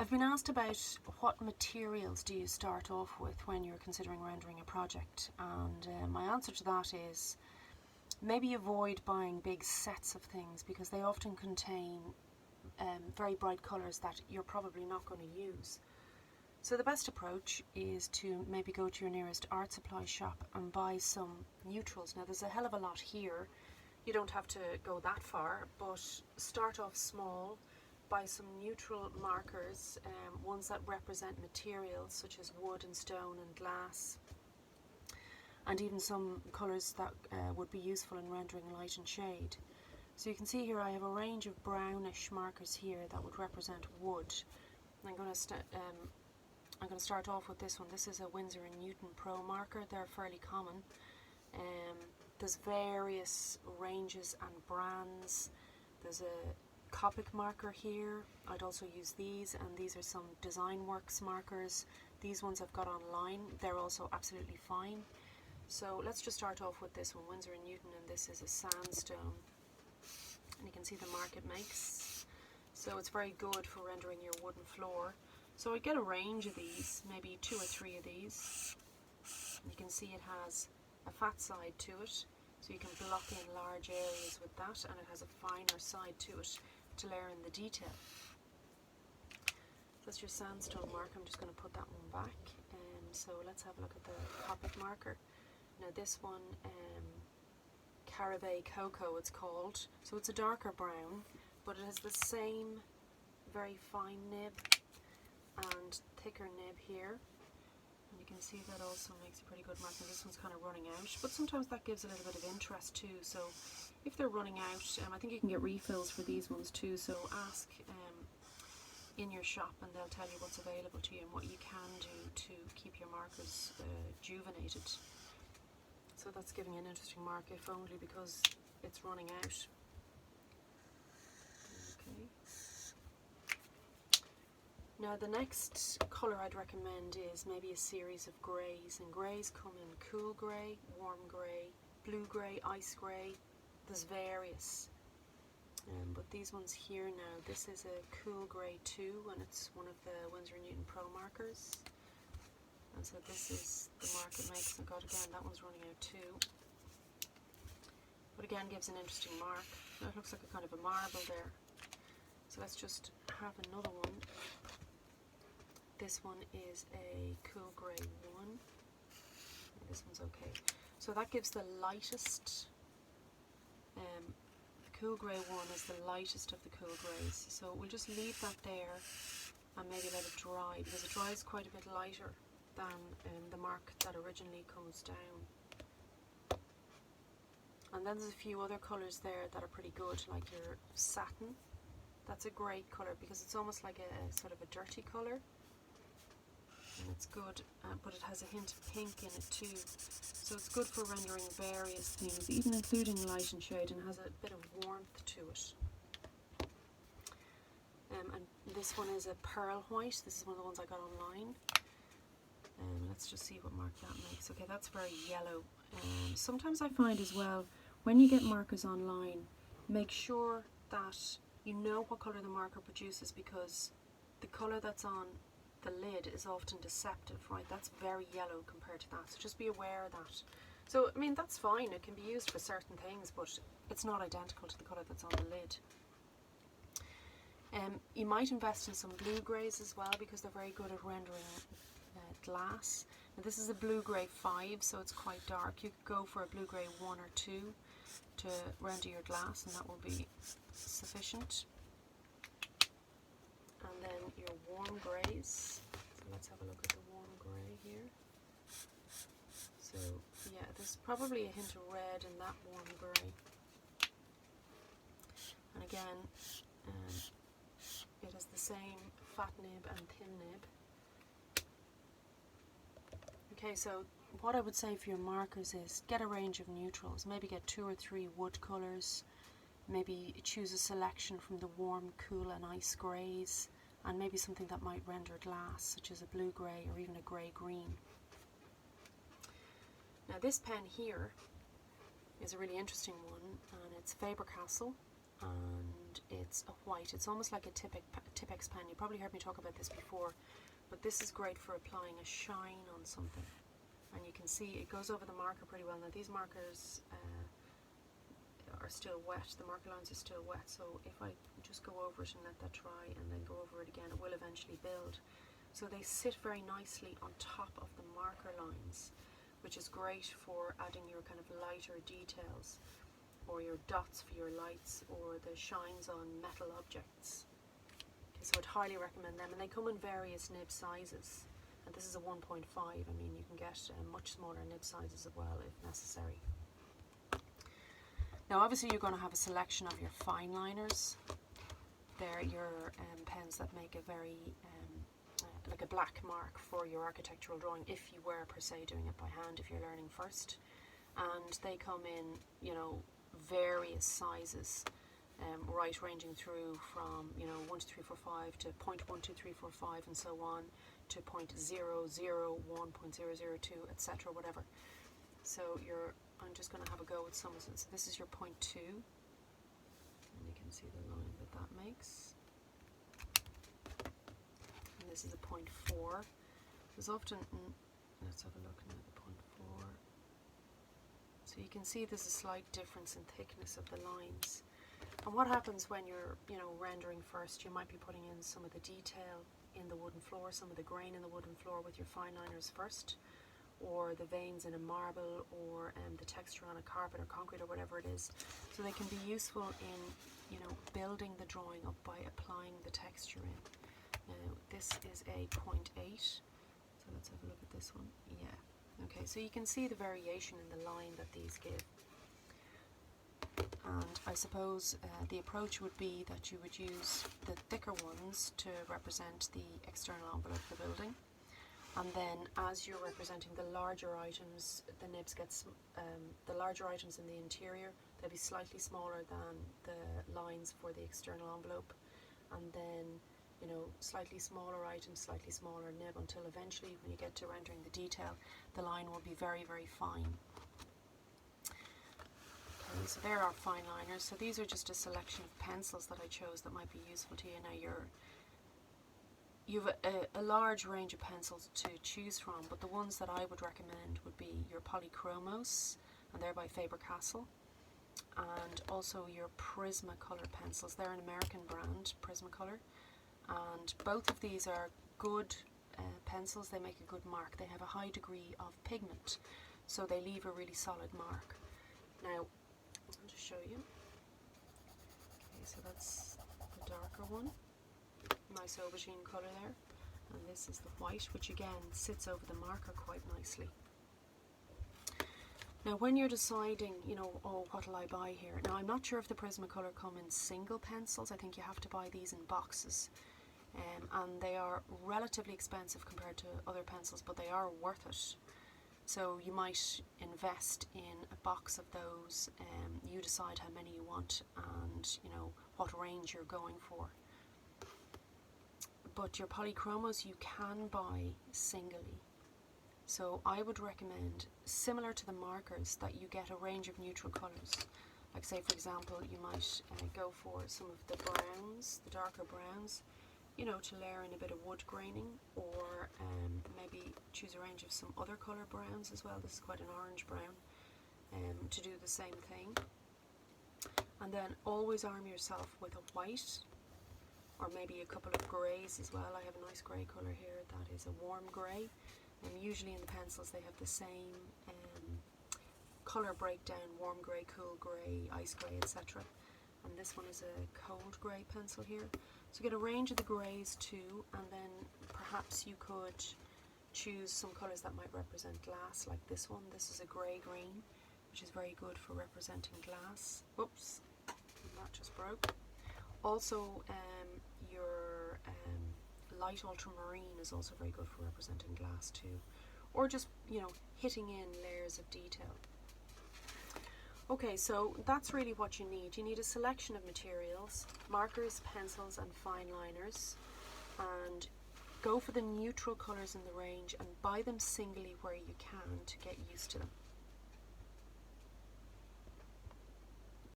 I've been asked about what materials do you start off with when you're considering rendering a project, and my answer to that is maybe avoid buying big sets of things because they often contain very bright colours that you're probably not going to use. So the best approach is to maybe go to your nearest art supply shop and buy some neutrals. Now there's a hell of a lot here. You don't have to go that far, but start off small. Buy some neutral markers, ones that represent materials such as wood and stone and glass, and even some colours that would be useful in rendering light and shade. So you can see here I have a range of brownish markers here that would represent wood. And I'm going to start off with this one. This is a Winsor & Newton Pro marker. They're fairly common. There's various ranges and brands. There's a Copic marker here. I'd also use these, and these are some Design Works markers. These ones I've got online. They're also absolutely fine. So let's just start off with this one, Winsor & Newton, and this is a Sandstone. And you can see the mark it makes. So it's very good for rendering your wooden floor. So I get a range of these, maybe 2 or 3 of these. And you can see it has a fat side to it, so you can block in large areas with that, and it has a finer side to it to layer in the detail. That's your Sandstone mark. I'm just going to put that one back. So let's have a look at the Copic marker. Now this one, Caribe Cocoa it's called. So it's a darker brown, but it has the same very fine nib and thicker nib here. And you can see that also makes a pretty good mark. Now this one's kind of running out, but sometimes that gives a little bit of interest too. So if they're running out, I think you can get refills for these ones too. So ask in your shop and they'll tell you what's available to you and what you can do to keep your markers rejuvenated. So that's giving an interesting mark, if only because it's running out. Okay. Now the next colour I'd recommend is maybe a series of greys, and greys come in cool grey, warm grey, blue grey, ice grey. There's various. But these ones here now, this is a cool grey 2, and it's one of the Winsor & Newton Pro markers. And so this is the mark it makes. Oh God, again, that one's running out too. But again, gives an interesting mark. Now it looks like a kind of a marble there. So let's just have another one. This one is a cool grey 1. This one's okay. So that gives the lightest. The cool grey 1 is the lightest of the cool greys. So we'll just leave that there and maybe let it dry, because it dries quite a bit lighter than the mark that originally comes down. And then there's a few other colours there that are pretty good, like your Satin. That's a great colour because it's almost like a sort of a dirty colour. And it's good, but it has a hint of pink in it too. So it's good for rendering various things, even including light and shade, and has a bit of warmth to it. And this one is a pearl white. This is one of the ones I got online. Let's just see what mark that makes. Okay, that's very yellow. Sometimes I find as well, when you get markers online, make sure that you know what colour the marker produces, because the colour that's on the lid is often deceptive, right? That's very yellow compared to that, so just be aware of that. So, I mean, that's fine, it can be used for certain things, but it's not identical to the colour that's on the lid. You might invest in some blue greys as well, because they're very good at rendering glass. Now this is a blue grey 5, so it's quite dark. You could go for a blue grey 1 or 2 to render your glass, and that will be sufficient. And then your warm greys. So let's have a look at the warm grey here. So yeah, there's probably a hint of red in that warm grey. And again, it has the same fat nib and thin nib. Okay, so what I would say for your markers is get a range of neutrals. Maybe get 2 or 3 wood colours. Maybe choose a selection from the warm, cool and ice greys, and maybe something that might render glass, such as a blue grey or even a grey green. Now this pen here is a really interesting one, and it's Faber Castle, and and it's a white. It's almost like a Tipex pen. You probably heard me talk about this before, but this is great for applying a shine on something. And you can see it goes over the marker pretty well. Now these markers are still wet, the marker lines are still wet, so if I just go over it and let that dry and then go over it again, it will eventually build. So they sit very nicely on top of the marker lines, which is great for adding your kind of lighter details, or your dots for your lights, or the shines on metal objects. Okay, so I'd highly recommend them, and they come in various nib sizes, and this is a 1.5. I mean, you can get much smaller nib sizes as well if necessary. Now obviously you're going to have a selection of your fine liners. They're your pens that make a very like a black mark for your architectural drawing, if you were per se doing it by hand, if you're learning first. And they come in, you know, various sizes, right, ranging through from, you know, 1, 2, 3, 4, 5 to 0.1, 2, 3, 4, 5 and so on, to 0.001, 0.002, etc., whatever. So I'm just going to have a go with some of this. This is your 0.2, and you can see the line that makes. And this is a 0.4. There's often, let's have a look now, the 0.4. So you can see there's a slight difference in thickness of the lines. And what happens when you're, you know, rendering first, you might be putting in some of the detail in the wooden floor, some of the grain in the wooden floor with your fine liners first, or the veins in a marble, or the texture on a carpet or concrete or whatever it is. So they can be useful in, you know, building the drawing up by applying the texture in. Now this is a 0.8, so let's have a look at this one. Yeah, okay, so you can see the variation in the line that these give. And I suppose the approach would be that you would use the thicker ones to represent the external envelope of the building. And then as you're representing the larger items, the nibs get, the larger items in the interior, they'll be slightly smaller than the lines for the external envelope. And then, you know, slightly smaller items, slightly smaller nib, until eventually when you get to rendering the detail, the line will be very, very fine. Okay, so there are fine liners. So these are just a selection of pencils that I chose that might be useful to you. Now you have a large range of pencils to choose from, but the ones that I would recommend would be your Polychromos, and they're by Faber Castle, and also your Prismacolor pencils. They're an American brand, Prismacolor, and both of these are good pencils. They make a good mark. They have a high degree of pigment, so they leave a really solid mark. Now, I'll just show you. Okay, so that's the darker one. Nice aubergine colour there, and this is the white, which again sits over the marker quite nicely. Now when you're deciding, you know, oh, what'll I buy here? Now I'm not sure if the Prismacolor come in single pencils. I think you have to buy these in boxes, and they are relatively expensive compared to other pencils, but they are worth it. So you might invest in a box of those, you decide how many you want and, you know, what range you're going for. But your Polychromos you can buy singly. So I would recommend, similar to the markers, that you get a range of neutral colours. Like say for example, you might go for some of the browns, the darker browns, you know, to layer in a bit of wood graining, or maybe choose a range of some other colour browns as well. This is quite an orange brown, to do the same thing. And then always arm yourself with a white, or maybe a couple of greys as well. I have a nice grey colour here that is a warm grey, and usually in the pencils they have the same colour breakdown: warm grey, cool grey, ice grey, etc. And this one is a cold grey pencil here. So get a range of the greys too, and then perhaps you could choose some colours that might represent glass, like this one. This is a grey-green, which is very good for representing glass. Whoops, that just broke. Also, your light ultramarine is also very good for representing glass too, or just, you know, hitting in layers of detail. Okay, so that's really what you need. You need a selection of materials: markers, pencils and fine liners, and go for the neutral colours in the range and buy them singly where you can to get used to them.